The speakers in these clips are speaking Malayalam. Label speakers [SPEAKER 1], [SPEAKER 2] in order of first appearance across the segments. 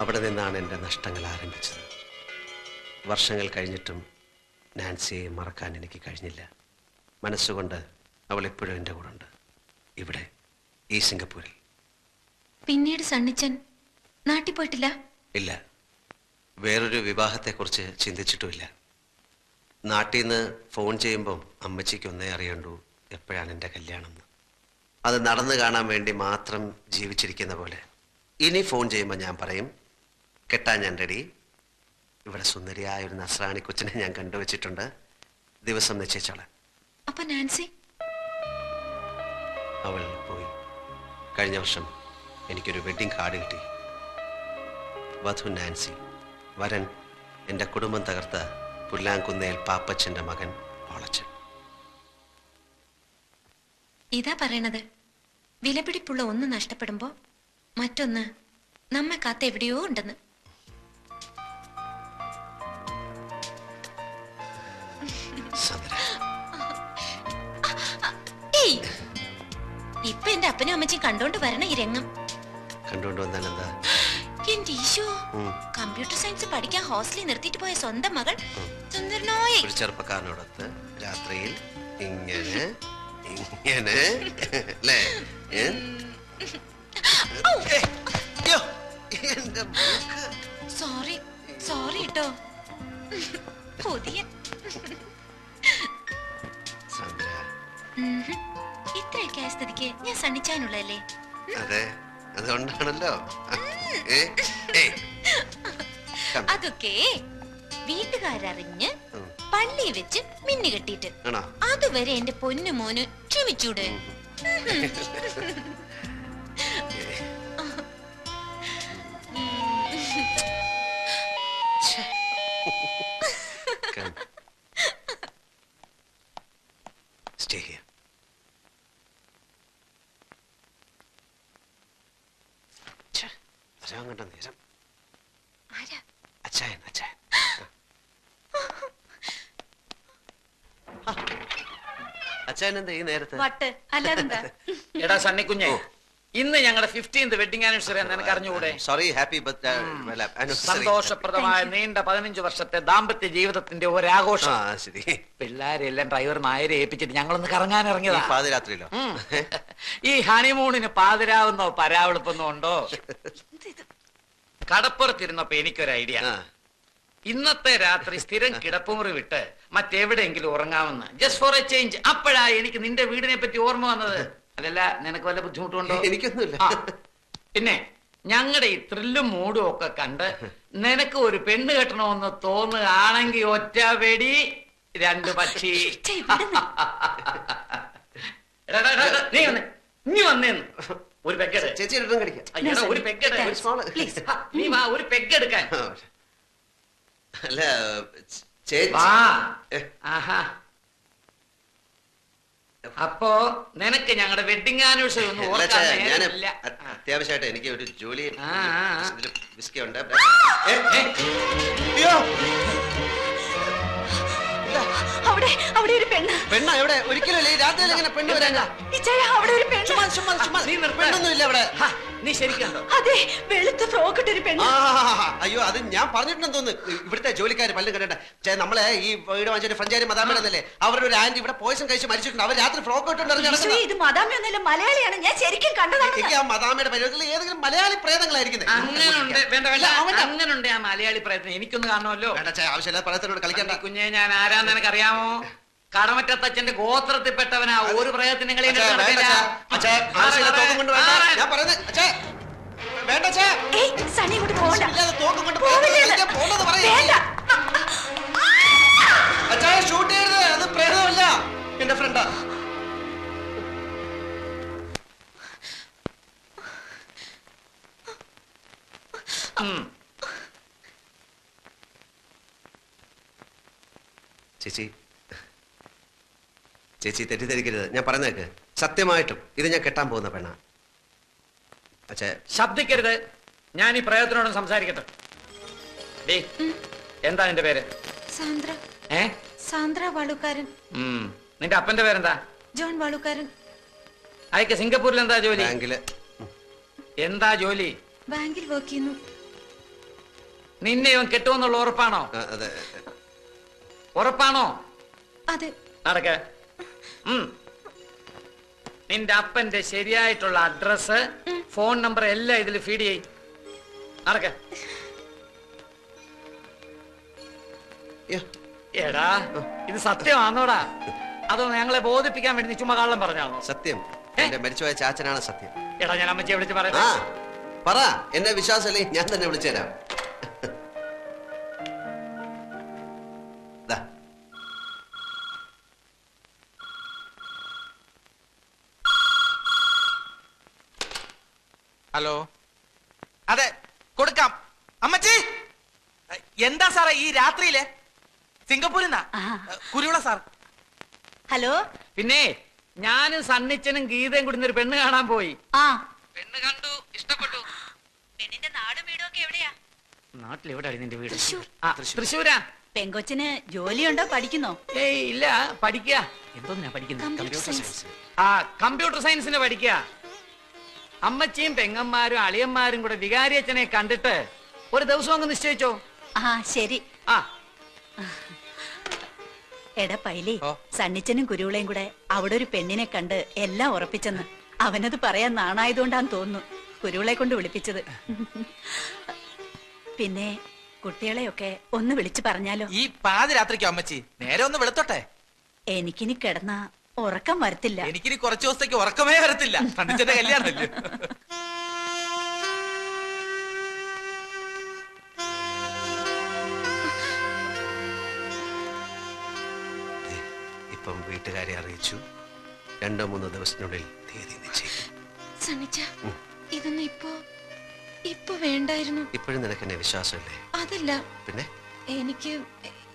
[SPEAKER 1] അവിടെ നിന്നാണ് എൻ്റെ നഷ്ടങ്ങൾ ആരംഭിച്ചത്. വർഷങ്ങൾ കഴിഞ്ഞിട്ടും നാൻസിയെ മറക്കാൻ എനിക്ക് കഴിഞ്ഞില്ല. മനസ്സുകൊണ്ട് അവൾ എപ്പോഴും എൻ്റെ കൂടെ ഉണ്ട്, ഇവിടെ ഈ സിംഗപ്പൂരിൽ.
[SPEAKER 2] പിന്നീട് സണ്ണിച്ചൻ നാട്ടിൽ പോയിട്ടില്ല?
[SPEAKER 1] ഇല്ല, വേറൊരു വിവാഹത്തെക്കുറിച്ച് ചിന്തിച്ചിട്ടുമില്ല. നാട്ടിൽ നിന്ന് ഫോൺ ചെയ്യുമ്പം അമ്മച്ചിക്ക് ഒന്നേ അറിയണ്ടു എപ്പോഴാണ് എൻ്റെ കല്യാണം. അത് നടന്നു കാണാൻ വേണ്ടി മാത്രം ജീവിച്ചിരിക്കുന്ന പോലെ. ഇനി ഫോൺ ചെയ്യുമ്പോൾ ഞാൻ പറയും, കെട്ടാൻ ഞാൻ റെഡി. ഇവിടെ സുന്ദരിയായ ഒരു നസ്രാണി കൊച്ചിനെ ഞാൻ കണ്ടുവച്ചിട്ടുണ്ട്, ദിവസം നിശ്ചയിച്ചോളാം.
[SPEAKER 2] അപ്പൊ നാൻസി?
[SPEAKER 1] അവൾ പോയി. കഴിഞ്ഞ വർഷം എനിക്കൊരു വെഡിങ് കാർഡ് കിട്ടി. വധു നാൻസി, വരൻ എൻ്റെ കുടുംബം തകർത്ത പുല്ലാങ്കുന്നേൽ പാപ്പച്ചൻ്റെ മകൻ പോളച്ചൻ.
[SPEAKER 2] ഇതാ പറയണത്, വിലപിടിപ്പുള്ള ഒന്ന് നഷ്ടപ്പെടുമ്പോ മറ്റൊന്ന് നമ്മെ കാത്ത് എവിടെയോ ഉണ്ടെന്ന്. ഇപ്പൊ എന്റെ അപ്പനും അമ്മച്ചും കണ്ടോണ്ട് വരണ ഈ രംഗം.
[SPEAKER 1] കണ്ടോണ്ട് വന്നാൽ എന്താ?
[SPEAKER 2] എന്റെ ഈശോ, കമ്പ്യൂട്ടർ സയൻസ് പഠിക്കാൻ ഹോസ്റ്റലിൽ നിർത്തിയിട്ട് പോയ സ്വന്തം മകൾ സുന്ദരനോയെ
[SPEAKER 1] ഒരു ചെറുപ്പക്കാരനോടൊത്ത് രാത്രിയിൽ ഇങ്ങനെ ഇങ്ങനെ അല്ലേ?
[SPEAKER 2] സോറി സോറി കേട്ടോ. പുതിയ ഇത്രയൊക്കെ ആയ സ്ഥിതിക്ക് ഞാൻ സണ്ണിച്ചാനുള്ളല്ലേ?
[SPEAKER 1] അതെ, അതുകൊണ്ടാണല്ലോ.
[SPEAKER 2] അതൊക്കെ വീട്ടുകാരറിഞ്ഞ് പള്ളി വെച്ച് മിന്നു കെട്ടിട്ട് അതുവരെ എന്റെ പൊന്നു മോന് ക്ഷമിച്ചൂടെ?
[SPEAKER 1] Stay here. കണ്ട നേരം അച്ചായൻ അച്ചായൻ. അച്ചായൻ എന്താ ഈ നേരത്തെ?
[SPEAKER 3] എടാ സണ്ണിക്കുഞ്ഞെ, ഇന്ന് ഞങ്ങളുടെ 15th വെഡിങ് ആനിവേഴ്സറി നിനക്ക് അറിഞ്ഞുകൂടെ?
[SPEAKER 1] സോറി, ഹാപ്പി
[SPEAKER 3] സന്തോഷപ്രദമായ നീണ്ട 15 വർഷത്തെ ദാമ്പത്യ ജീവിതത്തിന്റെ ഒരാഘോഷം. പിള്ളേരെല്ലാം ഡ്രൈവർ നായരെ ഏൽപ്പിച്ചിട്ട് ഞങ്ങളൊന്ന് കറങ്ങാൻ ഇറങ്ങിയതാ.
[SPEAKER 1] പാതിരാത്രിയിലോ?
[SPEAKER 3] ഈ ഹണിമൂണിന് പാതിരാവുന്നോ പരാവെളുപ്പൊന്നോ ഉണ്ടോ? കടപ്പുറത്തിരുന്നപ്പോ എനിക്കൊരു ഐഡിയ. ഇന്നത്തെ രാത്രി സ്ഥിരം കിടപ്പുമുറി വിട്ട് മറ്റെവിടെയെങ്കിലും ഉറങ്ങാമെന്ന്, ജസ്റ്റ് ഫോർ എ ചേഞ്ച്. അപ്പോഴാ എനിക്ക് നിന്റെ വീടിനെ പറ്റി ഓർമ്മ വന്നത്. അതല്ല, നിനക്ക് വല്ല ബുദ്ധിമുട്ടുണ്ടോ?
[SPEAKER 1] എനിക്കൊന്നുമില്ല.
[SPEAKER 3] പിന്നെ ഞങ്ങളുടെ ഈ ത്രില്ലും മൂടും ഒക്കെ കണ്ട് നിനക്ക് ഒരു പെണ്ണ് കെട്ടണമെന്ന് തോന്നുകയാണെങ്കിൽ ഒറ്റ വെടി 2 പക്ഷി. നീ വന്നേ, നീ വന്നേന്ന് ഒരു പെഗ്ഗെട്.
[SPEAKER 1] ചേച്ചി
[SPEAKER 3] ഒരു പെഗ്ഗെട്. നീ വാ, ഒരു പെഗ്ഗെടുക്കാൻ.
[SPEAKER 1] അല്ല ചേച്ചി.
[SPEAKER 3] ആഹാ, അപ്പോ നിനക്ക് ഞങ്ങളുടെ വെഡിങ് ആനിവേഴ്സറി ഒന്നും ഓർക്കാനില്ല.
[SPEAKER 1] അത്യാവശ്യമായിട്ട് എനിക്ക് ഒരു ജോലി വിസ്കി ഉണ്ട്.
[SPEAKER 2] അവിടെ ഒരു പെണ്ണ്.
[SPEAKER 1] പെണ്ണ എവിടെ? ഒരിക്കലും രാത്രിയിൽ ഇങ്ങനെ പെണ്ണ് വരാനാ?
[SPEAKER 2] അവിടെ ഒരു പെണ്ണ്.
[SPEAKER 1] പെണ്ണൊന്നുമില്ല അവിടെ.
[SPEAKER 3] നീ ശരിക്കുണ്ടോ?
[SPEAKER 2] അതെ, വെളുത്ത ഫ്രോക്ക് ഇട്ടൊരു പെണ്ണ്.
[SPEAKER 1] അയ്യോ, അത് ഞാൻ പറഞ്ഞിട്ടുണ്ടെന്ന് തോന്നുന്നു. ഇവിടുത്തെ ജോലിക്കാർ പലരും കണ്ടേ. നമ്മളെ ഈ വീട് വാങ്ങിച്ച ഫ്രഞ്ചാരി മദാമേടന്നല്ലേ, അവരുടെ ഒരു ആന്റി ഇവിടെ പോയിസൺ കഴിച്ച് മരിച്ചിട്ടുണ്ട്. അവർ രാത്രി ഫ്രോക്ക് ഇട്ടുണ്ടായിരുന്നു.
[SPEAKER 2] ഇത് മദാമയൊന്നുമില്ല, മലയാളിയാണ്. ഞാൻ ശരിക്കും കണ്ടതാണ്.
[SPEAKER 1] എനിക്ക് ആ മദാമയുടെ പരിപാടിയിൽ ഏതെങ്കിലും മലയാളി പ്രേതങ്ങളായിരിക്കുന്നത്.
[SPEAKER 3] അങ്ങനുണ്ട് ആ മലയാളി പ്രയത്നം. എനിക്കൊന്ന് കാണുമല്ലോ.
[SPEAKER 1] ആവശ്യമില്ല പ്രയത്നോട് കളിക്കണ്ട.
[SPEAKER 3] കുഞ്ഞെ, ഞാൻ ആരാന്ന് നിനക്കറിയാമോ? കടമറ്റത്തച്ഛന്റെ ഗോത്രത്തിൽപ്പെട്ടവനാ. ഒരു പ്രയത്നം നിങ്ങളെ
[SPEAKER 1] ഷൂട്ട് ചെയ്യരുത്, അത് പ്രേതമല്ല, എന്റെ ഫ്രണ്ടാ. ചേച്ചി, ചേച്ചി തെറ്റിദ്ധരിക്കരുത്, ഞാൻ പറയുന്നേക്ക്. സത്യമായിട്ടും ഇത് ഞാൻ കെട്ടാൻ പോകുന്ന പെണ്ണാ. അച്ഛാ
[SPEAKER 3] ശബ്ദിക്കരുത്. ഞാൻ ഈ പ്രയത്നോടും സംസാരിക്കട്ടെ. എന്താ നിന്റെ പേര്?
[SPEAKER 2] സാന്ദ്ര. സാന്ദ്ര വാളുകാരൻ.
[SPEAKER 3] നിന്റെ അപ്പന്റെ പേരെന്താ?
[SPEAKER 2] ജോൺ വാളുകാരൻ.
[SPEAKER 3] അയക്ക് സിംഗപ്പൂരിൽ എന്താ ജോലി?
[SPEAKER 1] ബാങ്കില്.
[SPEAKER 3] എന്താ ജോലി?
[SPEAKER 2] ബാങ്കിൽ വർക്ക് ചെയ്യുന്നു.
[SPEAKER 3] നിന്നെ ഇവൻ കെട്ടുമെന്നുള്ള ഉറപ്പാണോ?
[SPEAKER 1] അതെ.
[SPEAKER 3] ഉറപ്പാണോ?
[SPEAKER 2] അതെ.
[SPEAKER 3] നടക്ക. നിന്റെ അപ്പന്റെ ശരിയായിട്ടുള്ള അഡ്രസ്, ഫോൺ നമ്പർ എല്ലാം ഇതിൽ ഫീഡ് ചെയ്. നടക്ക. എടാ ഇത് സത്യമാണോടാ? അതോ ഞങ്ങളെ ബോധിപ്പിക്കാൻ വേണ്ടി നീ ചുമ്മാ കള്ളം പറഞ്ഞാണോ?
[SPEAKER 1] സത്യം. എന്റെ മരിച്ചുപോയ ചാച്ചനാണ് സത്യം.
[SPEAKER 3] എടാ ഞാൻ അമ്മച്ചിയെ വിളിച്ച് പറയാം.
[SPEAKER 1] പറ. എന്നെ വിശ്വാസമല്ലേ? ഞാൻ തന്നെ വിളിച്ചുതരാം.
[SPEAKER 4] ഹലോ. അതെ, കൊടുക്കാം. അമ്മച്ചി, എന്താ സാറേ ഈ രാത്രിയിലെ? സിംഗപ്പൂരിൽ നിന്നാ, കുരുവിള സാർ.
[SPEAKER 2] ഹലോ.
[SPEAKER 3] പിന്നെ ഞാനും സണ്ണിച്ചനും ഗീതയും കൂടി ഒരു പെണ്ണ് കാണാൻ പോയി. പെണ്ണ് കണ്ടു, ഇഷ്ടപ്പെട്ടു.
[SPEAKER 2] പെണ്ണിന്റെ നാടും വീടും ഒക്കെ എവിടെയാ?
[SPEAKER 3] നാട്ടിലെവിടെയാണ് നിന്റെ വീട്? തൃശ്ശൂരാ.
[SPEAKER 2] പെങ്കൊച്ചിന് ജോലിയുണ്ടോ? പഠിക്കുന്നോ?
[SPEAKER 3] ഏയ് ഇല്ല, പഠിക്കുക. എന്തോന്നാ പഠിക്കുന്നത്? കമ്പ്യൂട്ടർ സയൻസിന് പഠിക്കുക. അമ്മച്ചിയും പെങ്ങന്മാരും അളിയന്മാരും കൂടെ വികാരിയച്ഛനെ കണ്ടിട്ട് ഒരു ദിവസം അങ്ങ് നിശ്ചയിച്ചോ?
[SPEAKER 2] ശരി. എടാ പൈലി, സണ്ണിച്ചനും കുരുവിളയും കൂടെ അവിടെ ഒരു പെണ്ണിനെ കണ്ട് എല്ലാം ഉറപ്പിച്ചെന്ന്. അവനത് പറയാൻ നാണായതുകൊണ്ടാന്ന് തോന്നുന്നു കുരുവിളെ കൊണ്ട് വിളിപ്പിച്ചത്. പിന്നെ കുട്ടികളെയൊക്കെ ഒന്ന് വിളിച്ചു പറഞ്ഞാലോ?
[SPEAKER 4] ഈ പാതിരാത്രിക്കോ അമ്മച്ചി? നേരെ ഒന്ന് വെളുത്തോട്ടെ.
[SPEAKER 2] എനിക്കിനി കിടന്ന ഉറക്കം വരത്തില്ല.
[SPEAKER 4] എനിക്കിനി കുറച്ചു ദിവസത്തേക്ക് ഉറക്കമേ വരത്തില്ല. സണ്ണിച്ചന്റെ കല്യാണമല്ലേ.
[SPEAKER 1] ഇപ്പം വീട്ടുകാരെ അറിയിച്ചു. 2-3 ദിവസത്തിനുള്ളിൽ തീയതി നിശ്ചയിക്കും.
[SPEAKER 2] ഇതൊന്നും ഇപ്പൊ വേണ്ടായിരുന്നു.
[SPEAKER 1] ഇപ്പോഴും നിനക്ക് എന്നെ വിശ്വാസമില്ലേ?
[SPEAKER 2] അതല്ല,
[SPEAKER 1] പിന്നെ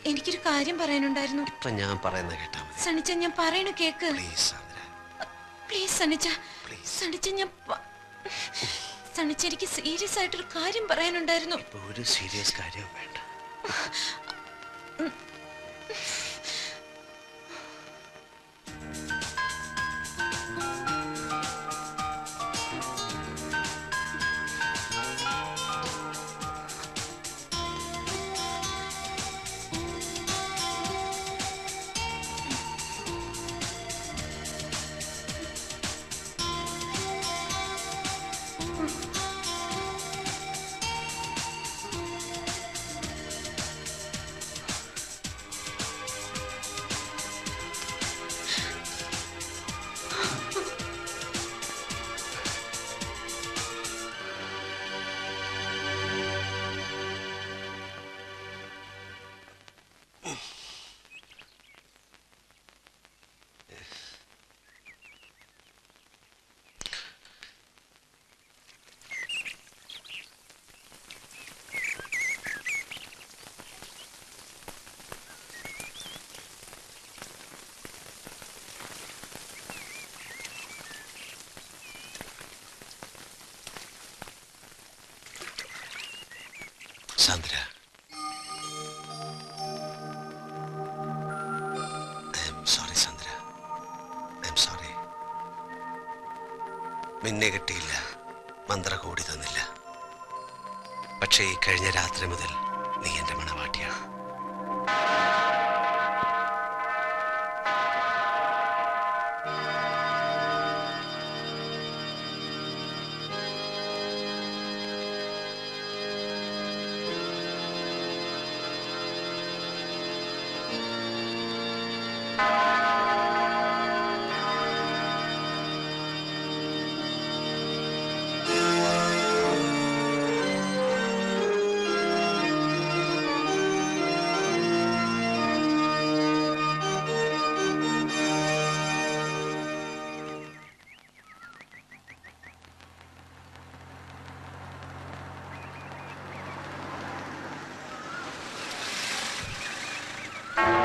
[SPEAKER 2] എനിക്കൊരു കാര്യം പറയാനുണ്ടായിരുന്നു.
[SPEAKER 1] ഇപ്പൊ ഞാൻ പറയുന്ന കേട്ടാ മതി.
[SPEAKER 2] സണ്ണിച്ച, ഞാൻ പറയണ കേക്ക്. പ്ലീസ് സണ്ണിച്ച. സണ്ണിച്ച, സണ്ണിച്ച, എനിക്ക് സീരിയസ് ആയിട്ടൊരു കാര്യം പറയാനുണ്ടായിരുന്നു.
[SPEAKER 1] ഇപ്പൊ ഒരു സീരിയസ് കാര്യം വേണ്ട. Sandra, sorry Sandra, sorry. നിന്നെ കിട്ടിയില്ല, മന്ത്രകോടി തന്നില്ല. പക്ഷേ ഈ കഴിഞ്ഞ രാത്രി മുതൽ